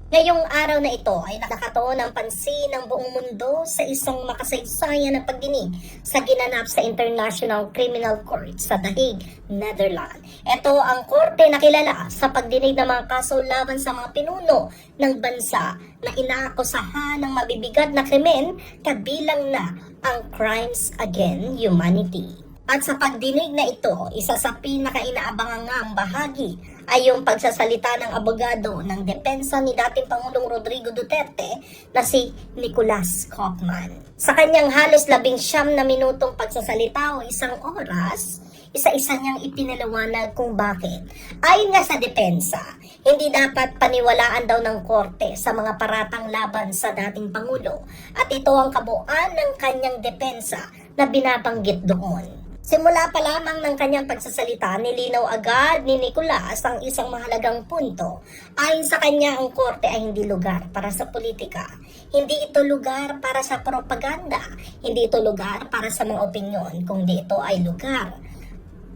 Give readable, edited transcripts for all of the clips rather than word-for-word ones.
Ngayong araw na ito ay nakatuon ang pansin ng buong mundo sa isang makasaysayan na pagdinig sa ginanap sa International Criminal Court sa The Hague, Netherlands. Ito ang korte na kilala sa pagdinig ng mga kaso laban sa mga pinuno ng bansa na inaakusahan ng mabibigat na krimen, kabilang na ang crimes against humanity. At sa pagdinig na ito, isa sa pinaka-inaabangang bahagi ay yung pagsasalita ng abogado ng depensa ni dating Pangulong Rodrigo Duterte na si Nicolas Kaufman. Sa kanyang halos 19 na minutong pagsasalita o isang oras, isa-isa niyang ipinaliwanag kung bakit. Ayon nga sa depensa, hindi dapat paniwalaan daw ng korte sa mga paratang laban sa dating Pangulo at ito ang kabuuan ng kanyang depensa na binabanggit doon. Simula pa lamang ng kanyang pagsasalita, nilinaw agad ni Nicolas ang isang mahalagang punto. Ayon sa kanya, ang korte ay hindi lugar para sa politika. Hindi ito lugar para sa propaganda. Hindi ito lugar para sa mga opinyon, kundi ito ay lugar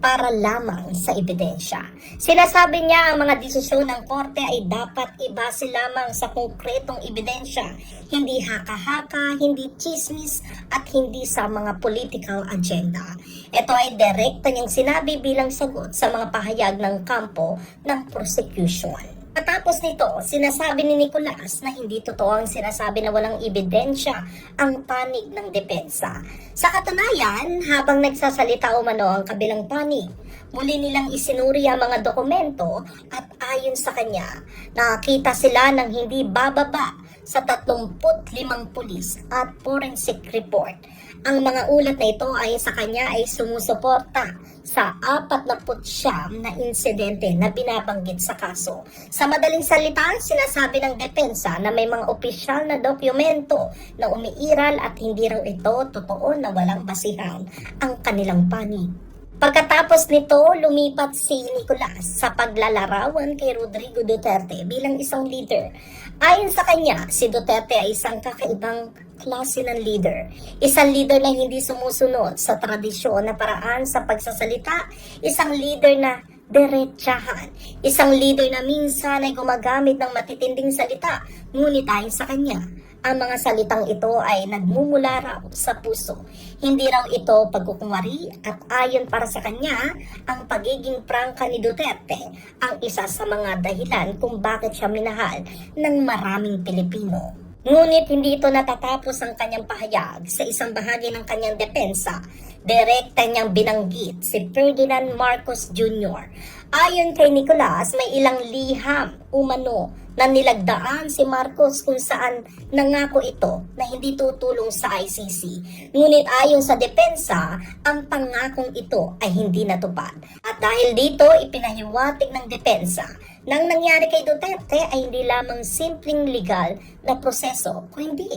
para lamang sa ebidensya. Sinasabi niya ang mga desisyon ng korte ay dapat ibase lamang sa konkretong ebidensya, hindi haka-haka, hindi chismis, at hindi sa mga political agenda. Ito ay direkta niyang sinabi bilang sagot sa mga pahayag ng kampo ng prosecution. Matapos nito, sinasabi ni Nicolas na hindi totoo ang sinasabi na walang ebidensya ang panig ng depensa. Sa katunayan, habang nagsasalita umano ang kabilang panig, muli nilang isinuri ang mga dokumento at ayon sa kanya, nakakita sila ng hindi bababa sa 35 pulis at forensic report. Ang mga ulat na ito ay sa kanya ay sumusuporta sa 49 na insidente na binabanggit sa kaso. Sa madaling salita, sinasabi ng depensa na may mga opisyal na dokumento na umiiral at hindi raw ito totoo na walang basihan ang kanilang panig. Pagkatapos nito, lumipat si Nicolas sa paglalarawan kay Rodrigo Duterte bilang isang leader. Ayon sa kanya, si Duterte ay isang kakaibang klase ng leader. Isang leader na hindi sumusunod sa tradisyon na paraan sa pagsasalita, isang leader na diretsahan, isang leader na minsan ay gumagamit ng matitinding salita, ngunit ayon sa kanya, ang mga salitang ito ay nagmumula raw sa puso. Hindi raw ito pagkukunwari at ayon para sa kanya, ang pagiging prangka ni Duterte ang isa sa mga dahilan kung bakit siya minahal ng maraming Pilipino. Ngunit hindi ito natatapos ang kanyang pahayag. Sa isang bahagi ng kanyang depensa, direkta niyang binanggit si Ferdinand Marcos Jr. Ayon kay Nicolas, may ilang liham umano na nilagdaan si Marcos kung saan nangako ito na hindi tutulong sa ICC. Ngunit ayon sa depensa, ang pangakong ito ay hindi natupad. At dahil dito, ipinahiwatig ng depensa nang nangyari kay Duterte ay hindi lamang simpleng legal na proseso, kundi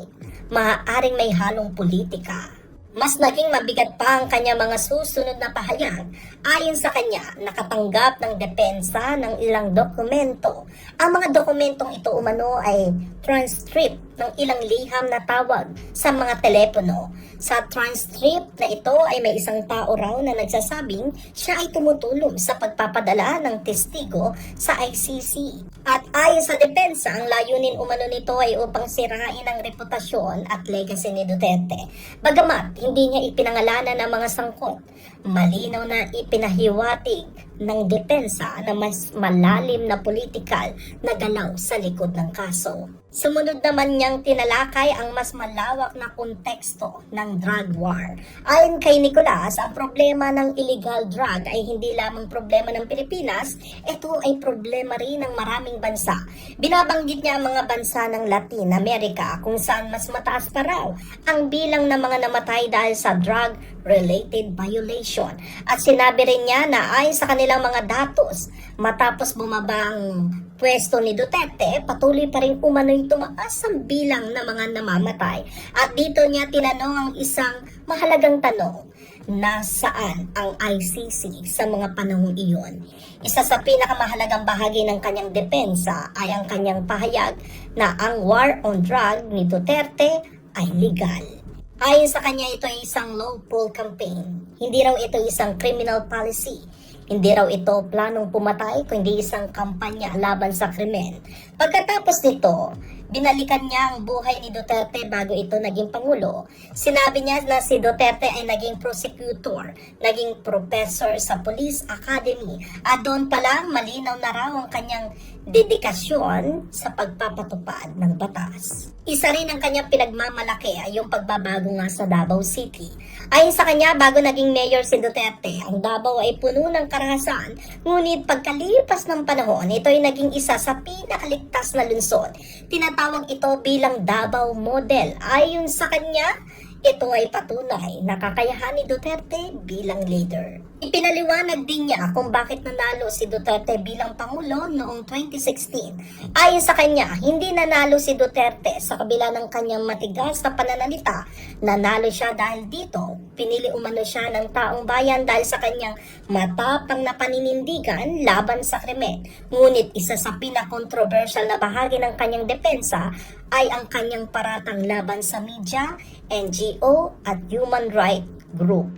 maaaring may halong politika. Mas naging mabigat pa ang kanya mga susunod na pahayag. Ayon sa kanya, nakatanggap ng depensa ng ilang dokumento. Ang mga dokumentong ito umano ay transcript ng ilang liham na tawag sa mga telepono. Sa transcript na ito ay may isang tao raw na nagsasabing siya ay tumutulong sa pagpapadala ng testigo sa ICC. At ayon sa depensa, ang layunin umano nito ay upang sirain ang reputasyon at legacy ni Duterte. Bagamat hindi niya ipinangalanan ang mga sangkot, malinaw na ipinahiwatig ng depensa na mas malalim na politikal na galaw sa likod ng kaso. Sumunod naman niyang tinalakay ang mas malawak na konteksto ng drug war. Ayon kay Nicolas, ang problema ng illegal drug ay hindi lamang problema ng Pilipinas, ito ay problema rin ng maraming bansa. Binabanggit niya ang mga bansa ng Latin America kung saan mas mataas pa raw ang bilang ng mga namatay dahil sa drug-related violation. At sinabi rin niya na ayon sa kanilang mga datos, matapos bumaba ang pwesto ni Duterte, patuloy pa rin umano'y tumaas ang bilang ng mga namamatay. At dito niya tinanong ang isang mahalagang tanong, nasaan ang ICC sa mga panahong iyon? Isa sa pinakamahalagang bahagi ng kanyang depensa ay ang kanyang pahayag na ang war on drug ni Duterte ay legal. Ayon sa kanya, ito ay isang lawful campaign. Hindi raw ito isang criminal policy. Hindi raw ito planong pumatay kundi isang kampanya laban sa krimen. Pagkatapos nito, binalikan niya ang buhay ni Duterte bago ito naging Pangulo. Sinabi niya na si Duterte ay naging prosecutor, naging professor sa Police Academy at doon pa lang malinaw na raw ang kanyang dedikasyon sa pagpapatupad ng batas. Isa rin ang kanyang pinagmamalaki ay yung pagbabago nga sa Davao City. Ayon sa kanya, bago naging mayor si Duterte, ang Davao ay puno ng karahasan, ngunit pagkalipas ng panahon, ito ay naging isa sa pinakaligtas na lungsod. Tinatawag ito bilang Davao Model. Ayon sa kanya, ito ay patunay na kakayahan ni Duterte bilang leader. Ipinaliwanag din niya kung bakit nanalo si Duterte bilang Pangulo noong 2016. Ayon sa kanya, hindi nanalo si Duterte sa kabila ng kanyang matigas na pananalita. Nanalo siya dahil dito, pinili umano siya ng taong bayan dahil sa kanyang matapang na paninindigan laban sa krimen. Ngunit isa sa pinaka-controversial na bahagi ng kanyang depensa ay ang kanyang paratang laban sa media, NGO at human rights group.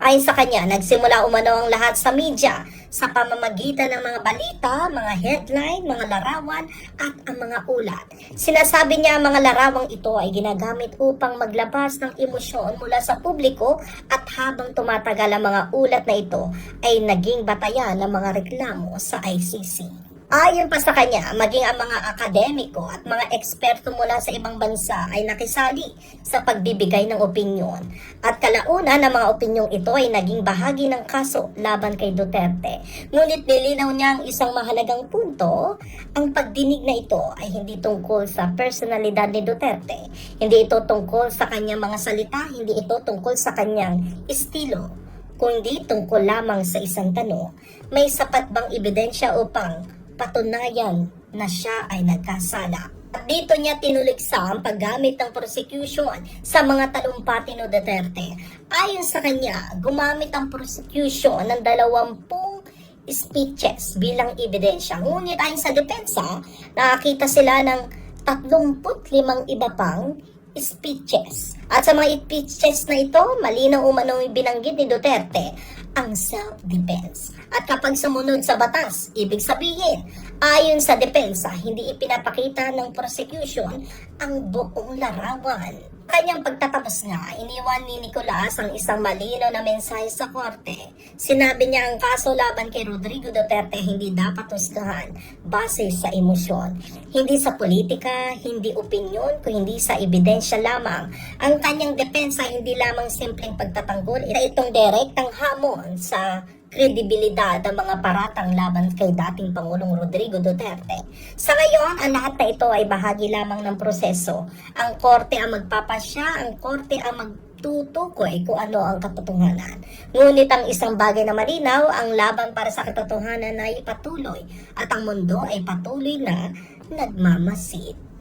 Ayon sa kanya, nagsimula umano ang lahat sa media sa pamamagitan ng mga balita, mga headline, mga larawan at ang mga ulat. Sinasabi niya ang mga larawang ito ay ginagamit upang maglabas ng emosyon mula sa publiko at habang tumatagal ang mga ulat na ito ay naging batayan ng mga reklamo sa ICC. Ayon pa sa kanya, maging ang mga akademiko at mga eksperto mula sa ibang bansa ay nakisali sa pagbibigay ng opinyon. At kalaunan ng mga opinyong ito ay naging bahagi ng kaso laban kay Duterte. Ngunit nilinaw niya ang isang mahalagang punto, ang pagdinig na ito ay hindi tungkol sa personalidad ni Duterte. Hindi ito tungkol sa kanyang mga salita, hindi ito tungkol sa kanyang estilo, kundi tungkol lamang sa isang tanong, may sapat bang ebidensya upang patunayan na siya ay nagkasala. At dito niya tinuliksa ang paggamit ng prosecution sa mga talumpati ni Duterte. Ayon sa kanya, gumamit ang prosecution ng 20 speeches bilang ebidensya. Ngunit ayon sa depensa, nakakita sila ng 35 iba pang speeches. At sa mga speeches na ito, malinaw umanong binanggit ni Duterte ang self-defense. At kapag sumunod sa batas, ibig sabihin, ayon sa depensa, hindi ipinapakita ng prosecution ang buong larawan. Kanyang pagtatapos nga, iniwan ni Nicolas ang isang malinaw na mensahe sa korte. Sinabi niya ang kaso laban kay Rodrigo Duterte hindi dapat husgahan base sa emosyon. Hindi sa politika, hindi opinyon, kundi sa ebidensya lamang. Ang kanyang depensa hindi lamang simpleng pagtatanggol, itong direktang hamon sa kredibilidad ng mga paratang laban kay dating Pangulong Rodrigo Duterte. Sa ngayon, ang lahat na ito ay bahagi lamang ng proseso. Ang korte ang magpapasya, ang korte ang magtutukoy kung ano ang katotohanan. Ngunit ang isang bagay na malinaw, ang laban para sa katotohanan ay patuloy at ang mundo ay patuloy na nagmamasid.